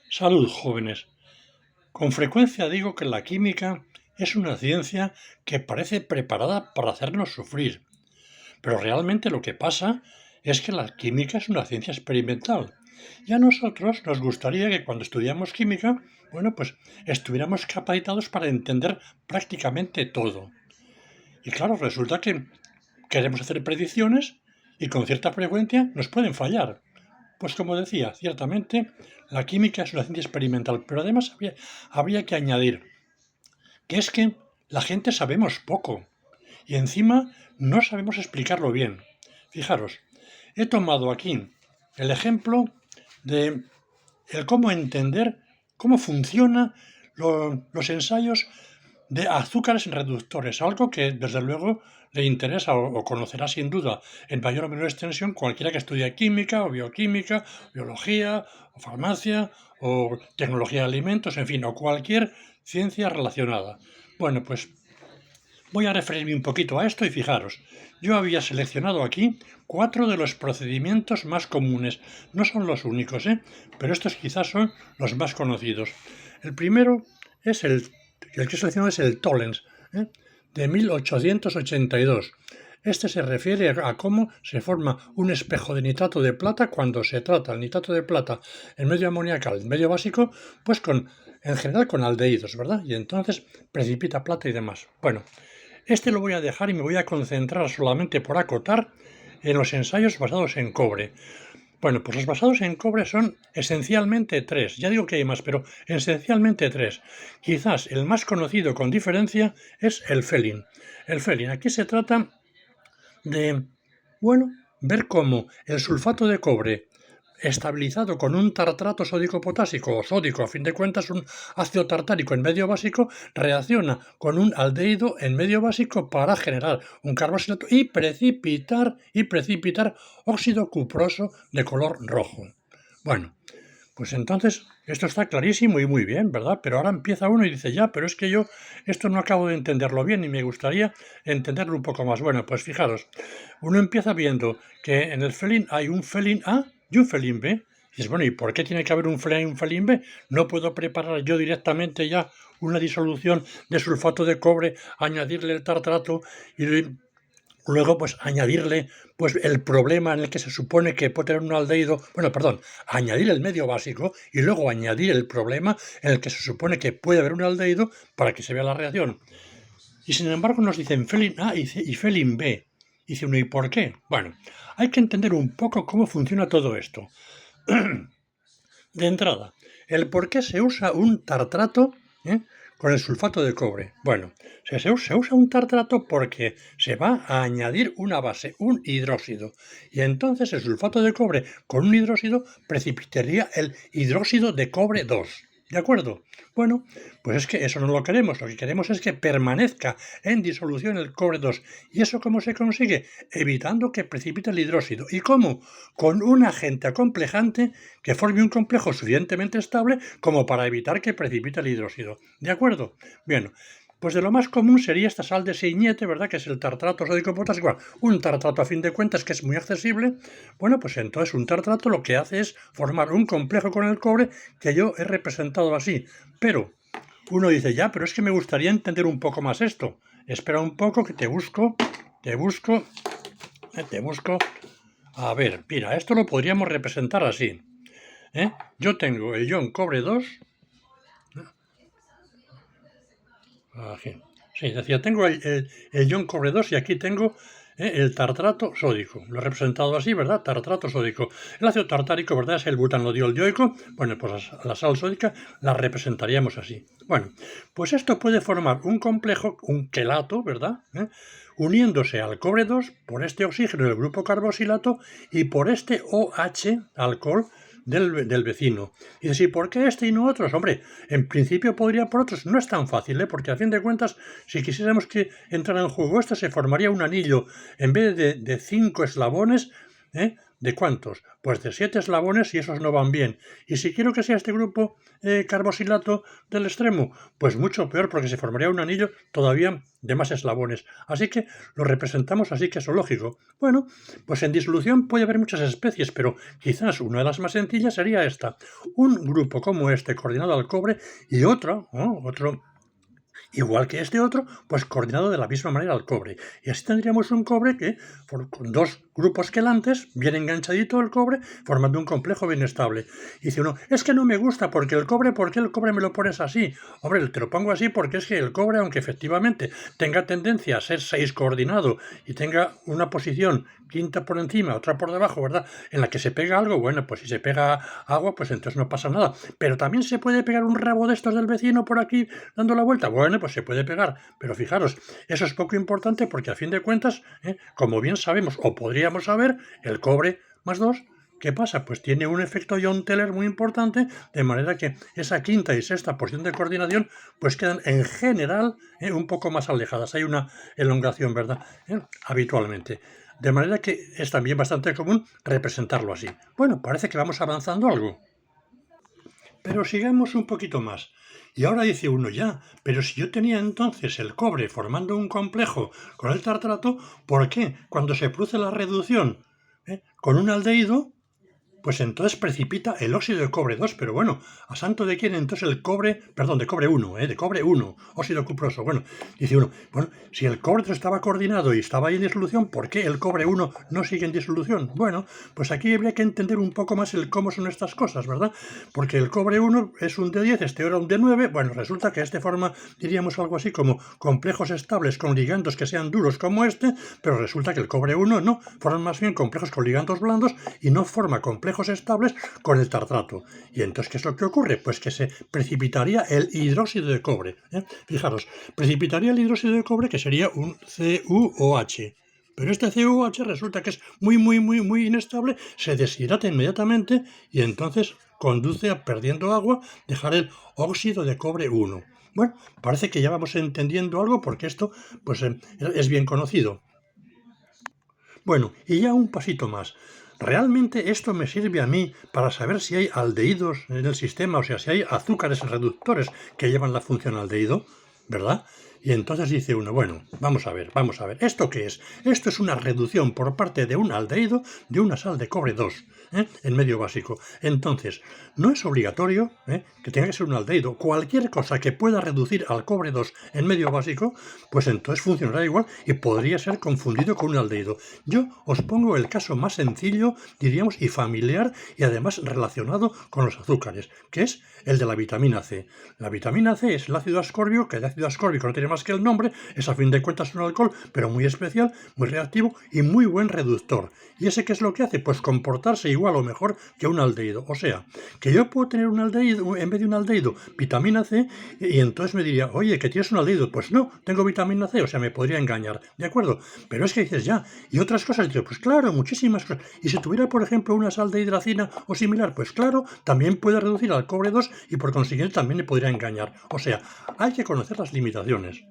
Salud, jóvenes. Con frecuencia digo que la química es una ciencia que parece preparada para hacernos sufrir, pero realmente lo que pasa es que la química es una ciencia experimental. Y a nosotros nos gustaría que cuando estudiamos química, pues estuviéramos capacitados para entender prácticamente todo. Y claro, resulta que queremos hacer predicciones y con cierta frecuencia nos pueden fallar. Pues como decía, ciertamente la química es una ciencia experimental, pero además habría que añadir que es que la gente sabemos poco y encima no sabemos explicarlo bien. Fijaros, he tomado aquí el ejemplo de el cómo entender cómo funcionan los ensayos de azúcares reductores, algo que desde luego le interesa o conocerá sin duda en mayor o menor extensión cualquiera que estudie química o bioquímica, biología o farmacia o tecnología de alimentos, en fin, o cualquier ciencia relacionada. Bueno, pues voy a referirme un poquito a esto y fijaros, yo había seleccionado aquí 4 de los procedimientos más comunes. No son los únicos, pero estos quizás son los más conocidos. El primero es el que he seleccionado es el Tollens, de 1882. Este se refiere a cómo se forma un espejo de nitrato de plata cuando se trata el nitrato de plata en medio amoniacal, en medio básico, pues en general con aldehídos, ¿verdad? Y entonces precipita plata y demás. Bueno, este lo voy a dejar y me voy a concentrar solamente por acotar en los ensayos basados en cobre. Bueno, pues los basados en cobre son esencialmente tres. Ya digo que hay más, pero esencialmente tres. Quizás el más conocido con diferencia es el Felin. El Felin, aquí se trata de, ver cómo el sulfato de cobre estabilizado con un tartrato sódico-potásico o sódico, a fin de cuentas un ácido tartárico en medio básico, reacciona con un aldehído en medio básico para generar un carboxilato y precipitar óxido cuproso de color rojo. Bueno, pues entonces esto está clarísimo y muy bien, ¿verdad? Pero ahora empieza uno y dice, ya, pero es que yo esto no acabo de entenderlo bien y me gustaría entenderlo un poco más. Bueno, pues fijaros, uno empieza viendo que en el Felin hay un Felin A y un Felin B. Y dices, bueno, ¿y por qué tiene que haber un Felin A y un Felin B? ¿No puedo preparar yo directamente ya una disolución de sulfato de cobre, añadirle el tartrato y luego pues añadirle pues el problema en el que se supone que puede tener un aldehído, añadir el medio básico y luego añadir el problema en el que se supone que puede haber un aldehído para que se vea la reacción? Y sin embargo nos dicen Felin A y Felin B. Y dice uno, ¿y por qué? Bueno, hay que entender un poco cómo funciona todo esto. De entrada, el por qué se usa un tartrato con el sulfato de cobre. Bueno, se usa un tartrato porque se va a añadir una base, un hidróxido. Y entonces el sulfato de cobre con un hidróxido precipitaría el hidróxido de cobre 2. ¿De acuerdo? Bueno, pues es que eso no lo queremos. Lo que queremos es que permanezca en disolución el cobre 2. ¿Y eso cómo se consigue? Evitando que precipite el hidróxido. ¿Y cómo? Con un agente acomplejante que forme un complejo suficientemente estable como para evitar que precipite el hidróxido. ¿De acuerdo? Bien, pues de lo más común sería esta sal de Seignete, ¿verdad? Que es el tartrato sódico potásico. Bueno, un tartrato a fin de cuentas que es muy accesible. Bueno, pues entonces un tartrato lo que hace es formar un complejo con el cobre que yo he representado así. Pero uno dice, ya, pero es que me gustaría entender un poco más esto. Espera un poco que te busco. A ver, mira, esto lo podríamos representar así. Yo tengo el ion cobre 2. Aquí. Sí, decía, tengo el ion cobre 2 y aquí tengo el tartrato sódico. Lo he representado así, ¿verdad? Tartrato sódico. El ácido tartárico, ¿verdad? Es el butanodiol dioico. Bueno, pues la sal sódica la representaríamos así. Bueno, pues esto puede formar un complejo, un quelato, ¿verdad? Uniéndose al cobre 2 por este oxígeno del grupo carboxilato y por este OH, alcohol, del vecino. Y decir, ¿por qué este y no otros? Hombre, en principio podría por otros. No es tan fácil, porque a fin de cuentas, si quisiéramos que entrara en juego esto, se formaría un anillo, en vez de 5 eslabones, ¿de cuántos? Pues de 7 eslabones y esos no van bien. Y si quiero que sea este grupo carboxilato del extremo, pues mucho peor porque se formaría un anillo todavía de más eslabones. Así que lo representamos así, que es lógico. Bueno, pues en disolución puede haber muchas especies, pero quizás una de las más sencillas sería esta. Un grupo como este coordinado al cobre y otro igual que este otro, pues coordinado de la misma manera al cobre. Y así tendríamos un cobre que, con dos grupos quelantes, bien enganchadito el cobre, formando un complejo bien estable. Y dice uno, es que no me gusta porque el cobre, ¿por qué el cobre me lo pones así? Hombre, te lo pongo así porque es que el cobre, aunque efectivamente tenga tendencia a ser 6 coordinado y tenga una posición quinta por encima, otra por debajo, ¿verdad? En la que se pega algo, bueno, pues si se pega agua, pues entonces no pasa nada. Pero también se puede pegar un rabo de estos del vecino por aquí dando la vuelta. Bueno, pues se puede pegar. Pero fijaros, eso es poco importante porque a fin de cuentas, como bien sabemos o podríamos saber, el cobre más 2, ¿qué pasa? Pues tiene un efecto John Teller muy importante, de manera que esa quinta y sexta posición de coordinación pues quedan en general un poco más alejadas. Hay una elongación, ¿verdad? Habitualmente. De manera que es también bastante común representarlo así. Bueno, parece que vamos avanzando algo. Pero sigamos un poquito más. Y ahora dice uno ya, pero si yo tenía entonces el cobre formando un complejo con el tartrato, ¿por qué cuando se produce la reducción con un aldehído, pues entonces precipita el óxido de cobre 2, pero bueno, ¿a santo de quién entonces el cobre, perdón, de cobre 1, de cobre 1, óxido cuproso? Bueno, dice uno, bueno, si el cobre 2 estaba coordinado y estaba ahí en disolución, ¿por qué el cobre 1 no sigue en disolución? Bueno, pues aquí habría que entender un poco más el cómo son estas cosas, ¿verdad? Porque el cobre 1 es un D10, este era un D9, bueno, resulta que este forma, diríamos algo así como complejos estables con ligandos que sean duros como este, pero resulta que el cobre 1 no, forma más bien complejos con ligandos blandos y no forma complejos estables con el tartrato. Y entonces, ¿qué es lo que ocurre? Pues que se precipitaría el hidróxido de cobre. Fijaros, precipitaría el hidróxido de cobre, que sería un CuOH. Pero este CuOH resulta que es muy inestable, se deshidrata inmediatamente y entonces conduce a, perdiendo agua, dejar el óxido de cobre 1. Bueno, parece que ya vamos entendiendo algo porque esto pues, es bien conocido. Bueno, y ya un pasito más. ¿Realmente esto me sirve a mí para saber si hay aldehídos en el sistema, o sea, si hay azúcares reductores que llevan la función aldehído? ¿Verdad? Y entonces dice uno, bueno, vamos a ver, ¿esto qué es? Esto es una reducción por parte de un aldehído de una sal de cobre 2, en medio básico. Entonces, no es obligatorio que tenga que ser un aldehído. Cualquier cosa que pueda reducir al cobre 2 en medio básico, pues entonces funcionará igual y podría ser confundido con un aldehído. Yo os pongo el caso más sencillo, diríamos, y familiar, y además relacionado con los azúcares, que es el de la vitamina C. La vitamina C es el ácido ascórbico, que el ácido ascórbico no tiene más que el nombre, es a fin de cuentas un alcohol, pero muy especial, muy reactivo y muy buen reductor. ¿Y ese qué es lo que hace? Pues comportarse igual o mejor que un aldehído. O sea, que yo puedo tener un aldehído, en vez de un aldehído, vitamina C, y entonces me diría, oye, que tienes un aldehído. Pues no, tengo vitamina C, o sea, me podría engañar, ¿de acuerdo? Pero es que dices ya, y otras cosas, digo, pues claro, muchísimas cosas. Y si tuviera, por ejemplo, una sal de hidracina o similar, pues claro, también puede reducir al cobre 2 y por consiguiente también me podría engañar. O sea, hay que conocer las limitaciones.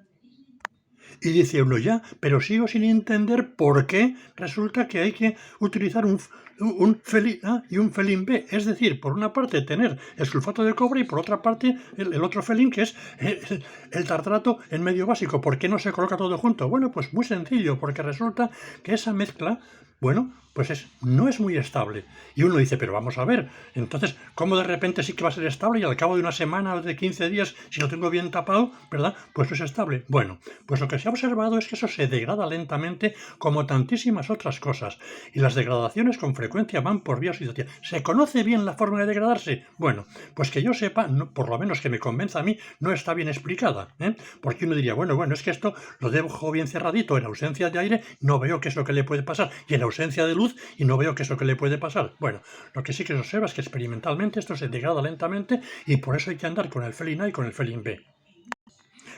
Y dice uno ya, pero sigo sin entender por qué resulta que hay que utilizar un felín A y un felín B. Es decir, por una parte tener el sulfato de cobre y por otra parte el otro felín, que es el tartrato en medio básico. ¿Por qué no se coloca todo junto? Bueno, pues muy sencillo, porque resulta que esa mezcla, bueno, pues no es muy estable. Y uno dice, pero vamos a ver, entonces, ¿cómo de repente sí que va a ser estable y al cabo de una semana o de 15 días, si lo tengo bien tapado, ¿verdad? Pues no es estable. Bueno, pues lo que se ha observado es que eso se degrada lentamente como tantísimas otras cosas. Y las degradaciones con frecuencia van por vía oxidativa. ¿Se conoce bien la forma de degradarse? Bueno, pues que yo sepa, no, por lo menos que me convenza a mí, no está bien explicada. Porque uno diría, bueno, es que esto lo dejo bien cerradito, en ausencia de aire, no veo qué es lo que le puede pasar. Y en ausencia de luz, y no veo qué es lo que le puede pasar. Bueno, lo que sí que se observa es que experimentalmente esto se degrada lentamente y por eso hay que andar con el felín A y con el felín B.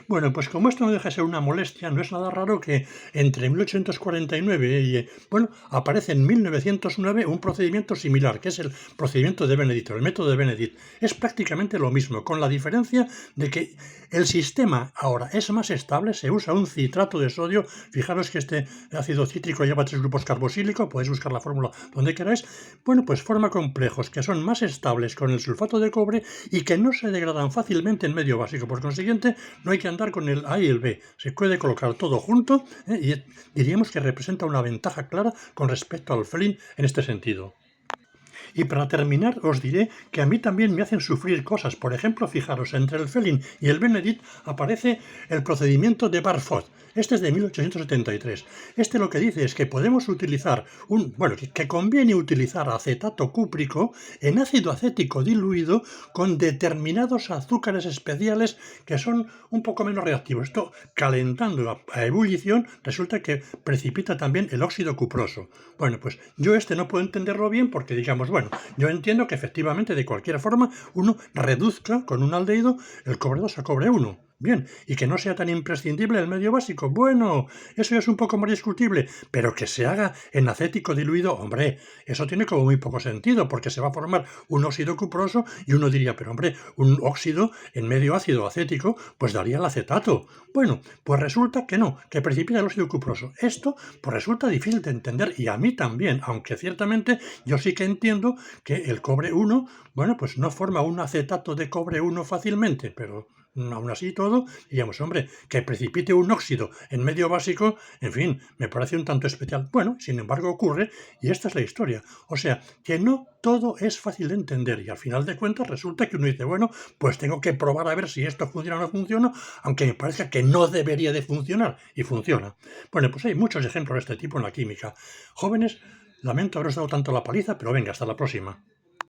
Bueno, pues como esto no deja de ser una molestia, no es nada raro que entre 1849 bueno, aparece en 1909 un procedimiento similar, que es el procedimiento de Benedict, el método de Benedict. Es prácticamente lo mismo, con la diferencia de que el sistema ahora es más estable, se usa un citrato de sodio. Fijaros que este ácido cítrico lleva 3 grupos carboxílicos, podéis buscar la fórmula donde queráis. Bueno, pues forma complejos que son más estables con el sulfato de cobre y que no se degradan fácilmente en medio básico. Por consiguiente, no hay que andar con el A y el B. Se puede colocar todo junto, y diríamos que representa una ventaja clara con respecto al Flin en este sentido. Y para terminar os diré que a mí también me hacen sufrir cosas. Por ejemplo, fijaros, entre el Felin y el Benedict aparece el procedimiento de Barfoot. Este es de 1873. Este lo que dice es que podemos utilizar que conviene utilizar acetato cúprico en ácido acético diluido con determinados azúcares especiales que son un poco menos reactivos. Esto, calentando a ebullición, resulta que precipita también el óxido cuproso. Bueno, pues yo no puedo entenderlo bien porque, digamos, yo entiendo que efectivamente de cualquier forma uno reduzca con un aldehído el cobre 2 a cobre 1. Bien, y que no sea tan imprescindible el medio básico. Bueno, eso ya es un poco más discutible, pero que se haga en acético diluido, hombre, eso tiene como muy poco sentido, porque se va a formar un óxido cuproso y uno diría, pero hombre, un óxido en medio ácido acético, pues daría el acetato. Bueno, pues resulta que no, que precipita el óxido cuproso. Esto, pues resulta difícil de entender, y a mí también, aunque ciertamente yo sí que entiendo que el cobre 1, pues no forma un acetato de cobre 1 fácilmente, pero aún así todo, digamos, hombre, que precipite un óxido en medio básico, en fin, me parece un tanto especial. Bueno, sin embargo ocurre, y esta es la historia. O sea, que no todo es fácil de entender, y al final de cuentas resulta que uno dice, pues tengo que probar a ver si esto funciona o no funciona, aunque me parezca que no debería de funcionar, y funciona. Bueno, pues hay muchos ejemplos de este tipo en la química. Jóvenes, lamento haberos dado tanto la paliza, pero venga, hasta la próxima.